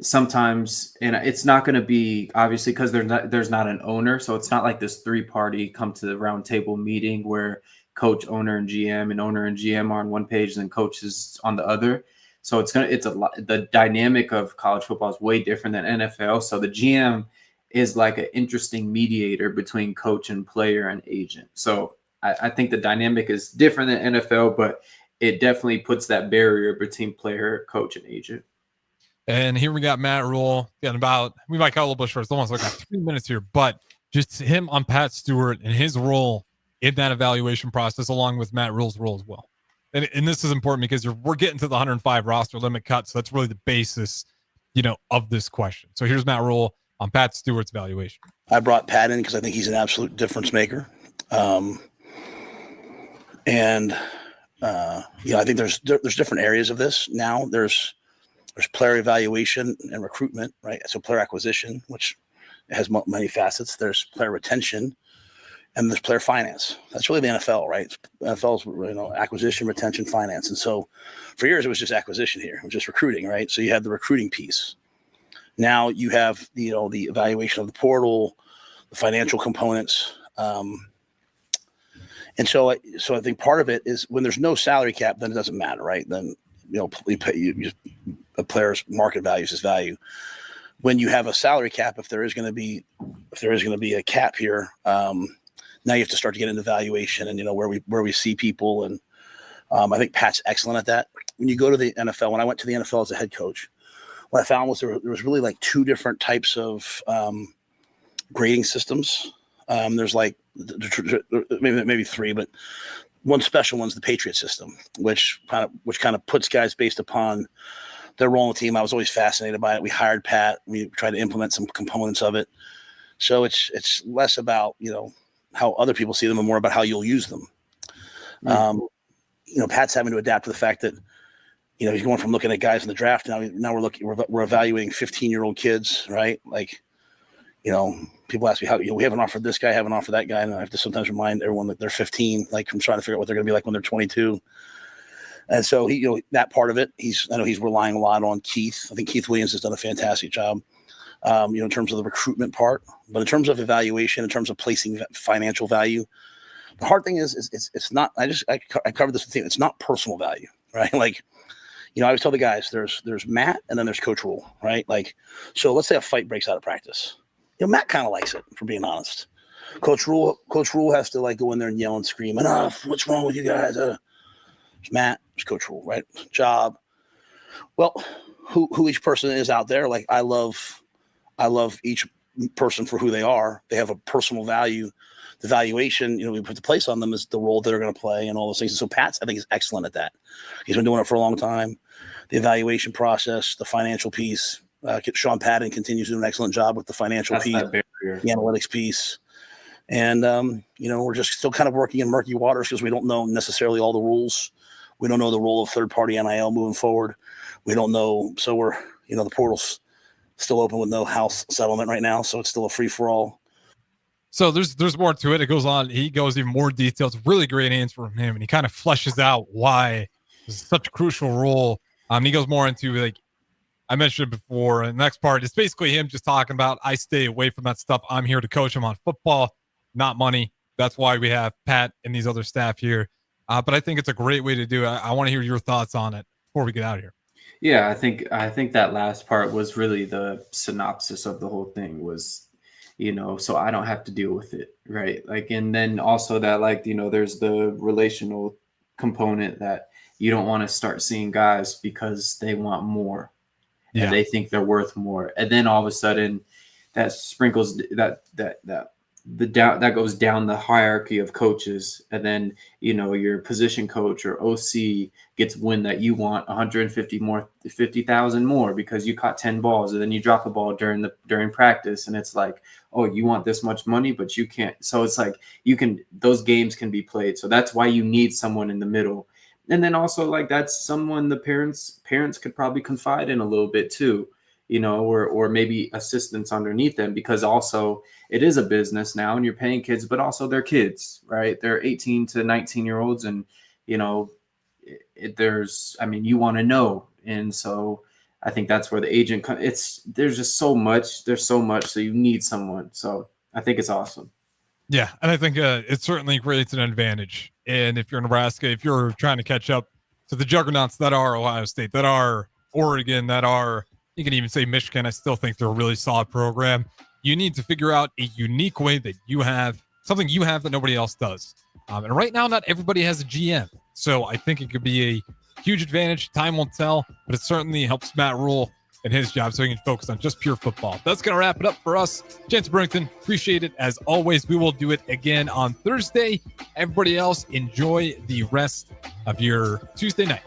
sometimes, and it's not going to be obviously because there's not an owner. So it's not like this 3-party come to the round table meeting where coach, owner, and owner and GM are on one page and coach is on the other. So the dynamic of college football is way different than NFL. So the GM is like an interesting mediator between coach and player and agent. So I think the dynamic is different than NFL, but it definitely puts that barrier between player, coach, and agent. And here we got Matt Rule getting we might call a little bit short. It's almost like 3 minutes here, but just him on Pat Stewart and his role in that evaluation process, along with Matt Rule's role as well. And this is important because we're getting to the 105 roster limit cut. So that's really the basis, of this question. So here's Matt Rule on Pat Stewart's evaluation. I brought Pat in because I think he's an absolute difference maker. I think there's different areas of this now. There's player evaluation and recruitment, right? So player acquisition, which has many facets. There's player retention, and there's player finance. That's really the NFL, right? NFL's acquisition, retention, finance. And so for years it was just acquisition here. It was just recruiting, right? So you had the recruiting piece. Now you have the evaluation of the portal, the financial components. And so I think part of it is when there's no salary cap, then it doesn't matter, right? Then we pay a player's market value is his value. When you have a salary cap, if there is going to be a cap here, now you have to start to get into valuation and where we see people. And I think Pat's excellent at that. When you go to the NFL, when I went to the NFL as a head coach, what I found was there was really like 2 different types of grading systems. There's like maybe 3, but one special one's the Patriot system, which kind of puts guys based upon their role in the team. I was always fascinated by it. We hired Pat. We tried to implement some components of it. So it's less about how other people see them and more about how you'll use them. Pat's having to adapt to the fact that he's going from looking at guys in the draft now we're evaluating 15-year-old kids, right? Like people ask me how we haven't offered this guy, haven't offered that guy, and I have to sometimes remind everyone that they're 15. Like I'm trying to figure out what they're going to be like when they're 22. And so that part of it, I know he's relying a lot on Keith. I think Keith Williams has done a fantastic job, in terms of the recruitment part, but in terms of evaluation, in terms of placing financial value, the hard thing is it's not. I covered this with the team. It's not personal value, right? Like, I always tell the guys there's Matt and then there's Coach Rule, right? Like, so let's say a fight breaks out of practice. Matt kind of likes it, for being honest. Coach Rule has to like go in there and yell and scream, enough, what's wrong with you guys? It's Matt, it's Coach Rule, right? Job. Well, who each person is out there. Like I love each person for who they are. They have a personal value. The valuation, we put the place on them is the role that they're going to play and all those things. And so Pat's, I think, is excellent at that. He's been doing it for a long time. The evaluation process, the financial piece. Sean Patton continues to do an excellent job with the financial piece, the analytics piece. And, we're just still kind of working in murky waters because we don't know necessarily all the rules. We don't know the role of third-party NIL moving forward. We don't know. So we're, the portal's still open with no house settlement right now. So it's still a free-for-all. So there's more to it. It goes on. He goes even more details. Really great answer from him. And he kind of fleshes out why this is such a crucial role. He goes more into, like I mentioned it before, and the next part is basically him just talking about, I stay away from that stuff. I'm here to coach him on football, not money. That's why we have Pat and these other staff here. But I think it's a great way to do it. I want to hear your thoughts on it before we get out of here. Yeah, I think that last part was really the synopsis of the whole thing was, so I don't have to deal with it, right? Like, and then also that, like, there's the relational component that you don't want to start seeing guys because they want more and they think they're worth more. And then all of a sudden that sprinkles that goes down the hierarchy of coaches. And then, your position coach or OC gets wind that you want 50,000 more because you caught 10 balls and then you drop the ball during practice. And it's like, oh, you want this much money, but you can't. So it's like, those games can be played. So that's why you need someone in the middle. And then also, like, that's someone the parents could probably confide in a little bit too, or maybe assistants underneath them, because also it is a business now and you're paying kids, but also they're kids, right? They're 18 to 19-year-olds. And, you want to know. And so I think that's where the agent there's just so much. There's so much. So you need someone. So I think it's awesome. Yeah. And I think it certainly creates an advantage. And if you're Nebraska, if you're trying to catch up to the juggernauts that are Ohio State, that are Oregon, that are, you can even say Michigan, I still think they're a really solid program. You need to figure out a unique way that you have, something you have that nobody else does. And right now, not everybody has a GM. So I think it could be a huge advantage. Time will tell, but it certainly helps Matt Rule in his job so he can focus on just pure football. That's going to wrap it up for us. Chancellor Brewington, appreciate it as always. We will do it again on Thursday. Everybody else, enjoy the rest of your Tuesday night.